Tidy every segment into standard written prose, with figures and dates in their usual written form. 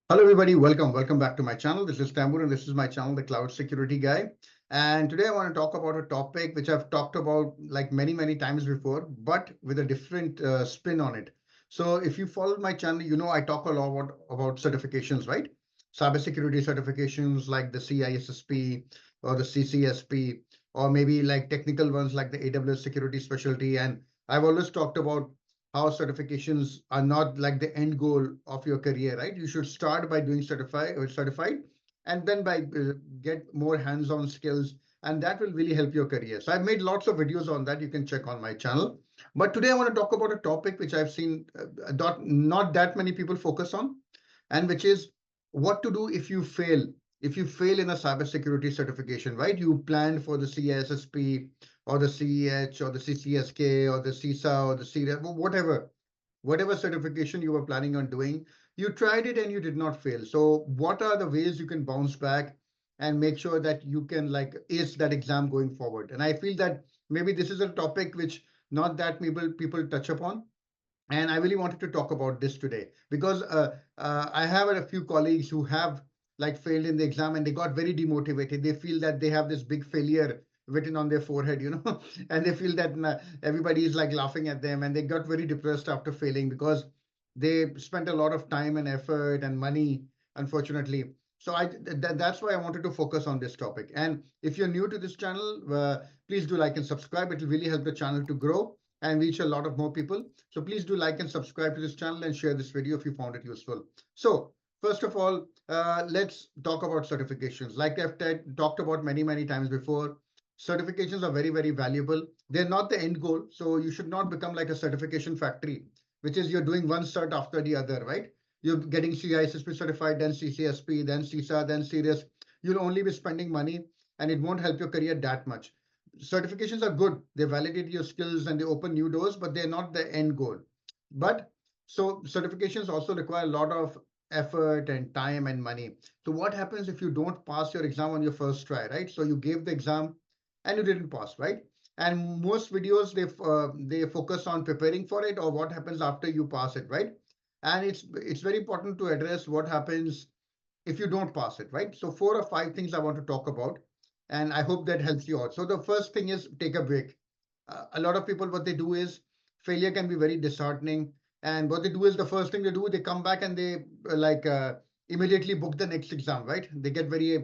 Hello, everybody. Welcome back to my channel. This is Tamur, and this is my channel, The Cloud Security Guy. And today I want to talk about a topic which I've talked about like many times before, but with a different spin on it. So if you followed my channel, you know I talk a lot about certifications, right? Cybersecurity certifications like the CISSP or the CCSP, or maybe like technical ones like the AWS Security Specialty. And I've always talked about how certifications are not like the end goal of your career, right? You should start by doing certified, and then by get more hands-on skills, and that will really help your career. So I've made lots of videos on that. You can check on my channel. But today I want to talk about a topic which I've seen not that many people focus on, and which is what to do if you fail. If you fail in a cybersecurity certification, right? You planned for the CISSP or the CEH or the CCSK or the CISA or the CREA, whatever certification you were planning on doing, you tried it and you did not fail. So what are the ways you can bounce back and make sure that you can like ace that exam going forward? And I feel that maybe this is a topic which not that people touch upon. And I really wanted to talk about this today because I have a few colleagues who have like failed in the exam and they got very demotivated. They feel that they have this big failure written on their forehead, and they feel that everybody is like laughing at them, and they got very depressed after failing because they spent a lot of time and effort and money, unfortunately. So that's why I wanted to focus on this topic. And if you're new to this channel, please do like and subscribe. It will really help the channel to grow and reach a lot of more people. So please do like and subscribe to this channel and share this video if you found it useful. So first of all, let's talk about certifications. Like I've talked about many times before, certifications are very valuable. They're not the end goal. So you should not become like a certification factory, which is you're doing one cert after the other, right? You're getting CISSP certified, then CCSP, then CISA, then CRIS. You'll only be spending money and it won't help your career that much. Certifications are good. They validate your skills and they open new doors, but they're not the end goal. But so certifications also require a lot of effort and time and money. So what happens if you don't pass your exam on your first try, right? So you gave the exam and you didn't pass, right? And most videos, they focus on preparing for it or what happens after you pass it, right? And it's very important to address what happens if you don't pass it, right? So 4 or 5 things I want to talk about, and I hope that helps you out. So the first thing is take a break. A lot of people, what they do is failure can be very disheartening. And what they do is the first thing they do, they come back and they immediately book the next exam, right? They get very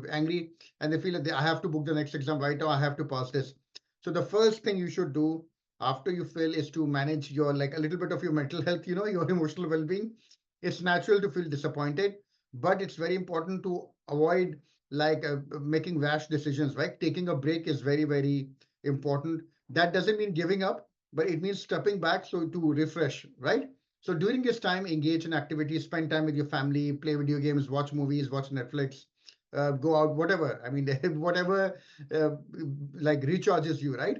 angry and they feel that I have to book the next exam right now. I have to pass this. So the first thing you should do after you fail is to manage your like a little bit of your mental health, your emotional well-being. It's natural to feel disappointed, but it's very important to avoid making rash decisions, right? Taking a break is very important. That doesn't mean giving up, but it means stepping back so to refresh, right? So during this time, engage in activities, spend time with your family, play video games, watch movies, watch Netflix, go out, whatever. I mean, whatever like recharges you, right?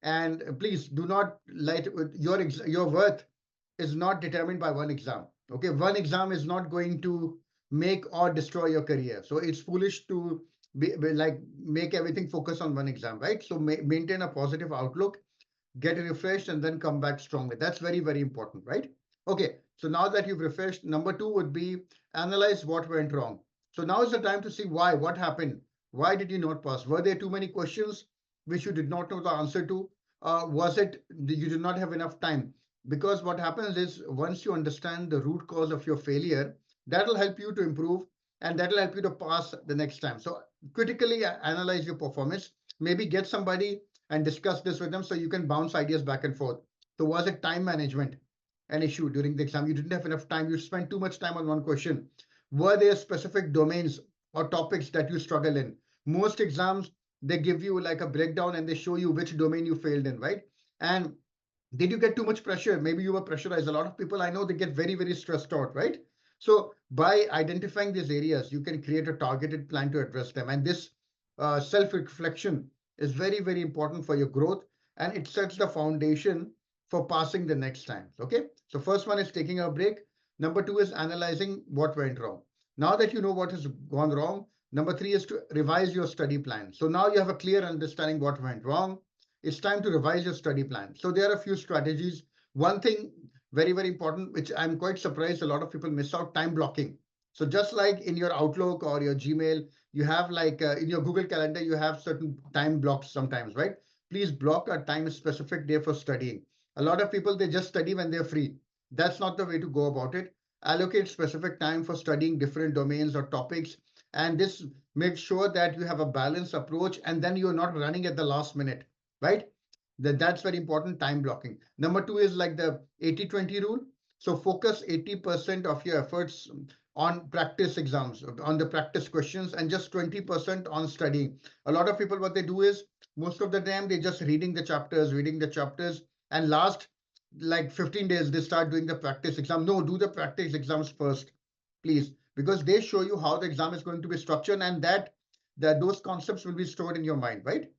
And please do not let your worth is not determined by one exam. Okay, one exam is not going to make or destroy your career. So it's foolish to like make everything focus on one exam, right? So maintain a positive outlook, get refreshed, and then come back strongly. That's very important, right? Okay, so now that you've refreshed, number 2 would be analyze what went wrong. So now is the time to see why, what happened. Why did you not pass? Were there too many questions which you did not know the answer to? Was it you did not have enough time? Because what happens is once you understand the root cause of your failure, that'll help you to improve and that'll help you to pass the next time. So critically analyze your performance, maybe get somebody and discuss this with them so you can bounce ideas back and forth. So was it time management an issue during the exam? You didn't have enough time. You spent too much time on one question. Were there specific domains or topics that you struggle in? Most exams, they give you like a breakdown and they show you which domain you failed in, right? And did you get too much pressure? Maybe you were pressurized. A lot of people I know, they get very stressed out, right? So by identifying these areas, you can create a targeted plan to address them. And this self-reflection is very important for your growth, and it sets the foundation for passing the next time. Okay, so first one is taking a break. Number 2 is analyzing what went wrong. Now that you know what has gone wrong, number 3 is to revise your study plan. So now you have a clear understanding what went wrong. It's time to revise your study plan. So there are a few strategies. One thing very important, which I'm quite surprised a lot of people miss out: time blocking. So just like in your Outlook or your Gmail, you have like in your Google Calendar, you have certain time blocks sometimes, right? Please block a time specific day for studying. A lot of people, they just study when they're free. That's not the way to go about it. Allocate specific time for studying different domains or topics. And this makes sure that you have a balanced approach and then you're not running at the last minute, right? That's very important, time blocking. Number two is like the 80-20 rule. So focus 80% of your efforts on practice exams, on the practice questions, and just 20% on studying. A lot of people, what they do is most of the time they just reading the chapters, and last like 15 days they start doing the practice exam. No, do the practice exams first, please, because they show you how the exam is going to be structured, and that those concepts will be stored in your mind, right?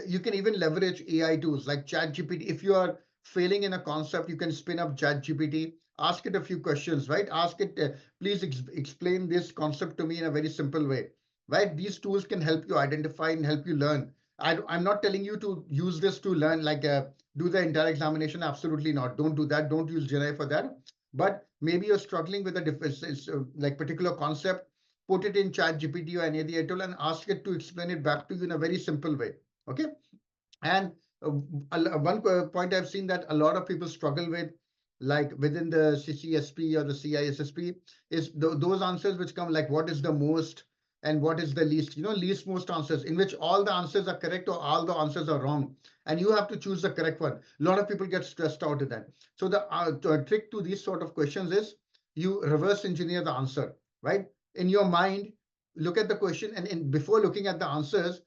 You can even leverage AI tools like ChatGPT. If you are failing in a concept, you can spin up ChatGPT, ask it a few questions, right? Ask it, please explain this concept to me in a very simple way, right? These tools can help you identify and help you learn. I'm not telling you to use this to learn, like do the entire examination. Absolutely not. Don't do that. Don't use Gemini for that. But maybe you're struggling with a like particular concept, put it in ChatGPT or any other tool and ask it to explain it back to you in a very simple way. Okay. And one point I've seen that a lot of people struggle with, like within the CCSP or the CISSP, is those answers which come like what is the most and what is the least, least most answers, in which all the answers are correct or all the answers are wrong. And you have to choose the correct one. A lot of people get stressed out with that. So the trick to these sort of questions is you reverse engineer the answer, right? In your mind, look at the question, and before looking at the answers,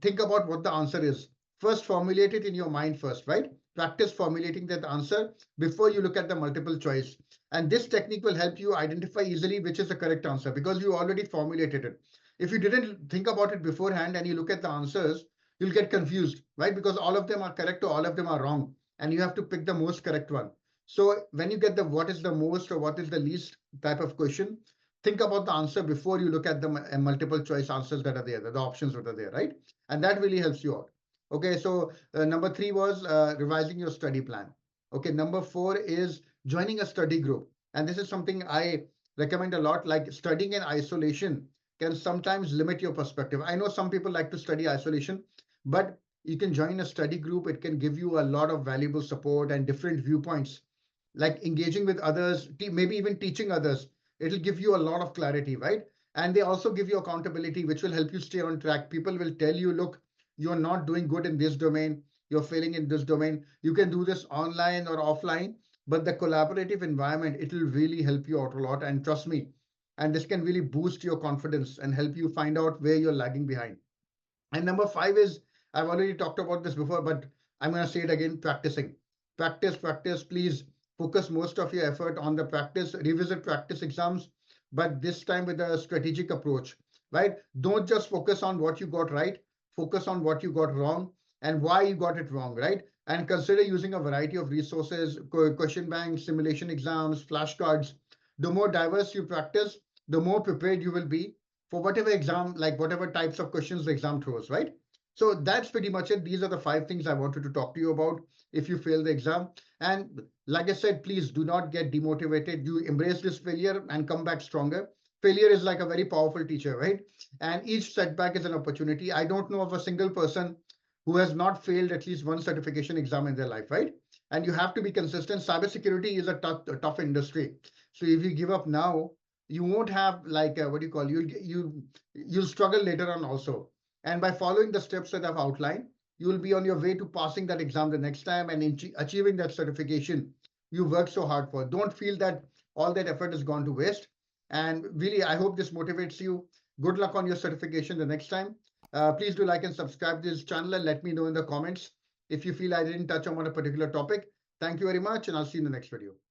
think about what the answer is. First, formulate it in your mind first, right? Practice formulating that answer before you look at the multiple choice. And this technique will help you identify easily which is the correct answer because you already formulated it. If you didn't think about it beforehand and you look at the answers, you'll get confused, right? Because all of them are correct or all of them are wrong. And you have to pick the most correct one. So when you get the what is the most or what is the least type of question, think about the answer before you look at the multiple choice answers that are there, the options that are there, right? And that really helps you out. Okay, so number three was revising your study plan. Okay, number four is joining a study group. And this is something I recommend a lot, like studying in isolation can sometimes limit your perspective. I know some people like to study isolation, but you can join a study group. It can give you a lot of valuable support and different viewpoints, like engaging with others, maybe even teaching others. It'll give you a lot of clarity, right? And they also give you accountability, which will help you stay on track. People will tell you, look, you're not doing good in this domain, you're failing in this domain. You can do this online or offline, but the collaborative environment, it will really help you out a lot. And trust me, and this can really boost your confidence and help you find out where you're lagging behind. And number five is, I've already talked about this before, but I'm going to say it again, practicing. Practice, practice, please focus most of your effort on the practice, revisit practice exams, but this time with a strategic approach, right? Don't just focus on what you got right, focus on what you got wrong and why you got it wrong, right? And consider using a variety of resources, question banks, simulation exams, flashcards. The more diverse you practice, the more prepared you will be for whatever exam, like whatever types of questions the exam throws, right? So that's pretty much it. These are the five things I wanted to talk to you about if you fail the exam. And like I said, please do not get demotivated. You embrace this failure and come back stronger. Failure is like a very powerful teacher, right? And each setback is an opportunity. I don't know of a single person who has not failed at least one certification exam in their life, right? And you have to be consistent. Cybersecurity is a tough industry. So if you give up now, you won't have like what do you call, you'll struggle later on also. And by following the steps that I've outlined, you will be on your way to passing that exam the next time and achieving that certification you worked so hard for. Don't feel that all that effort has gone to waste. And really, I hope this motivates you. Good luck on your certification the next time. Please do like and subscribe to this channel and let me know in the comments if you feel I didn't touch on a particular topic. Thank you very much, and I'll see you in the next video.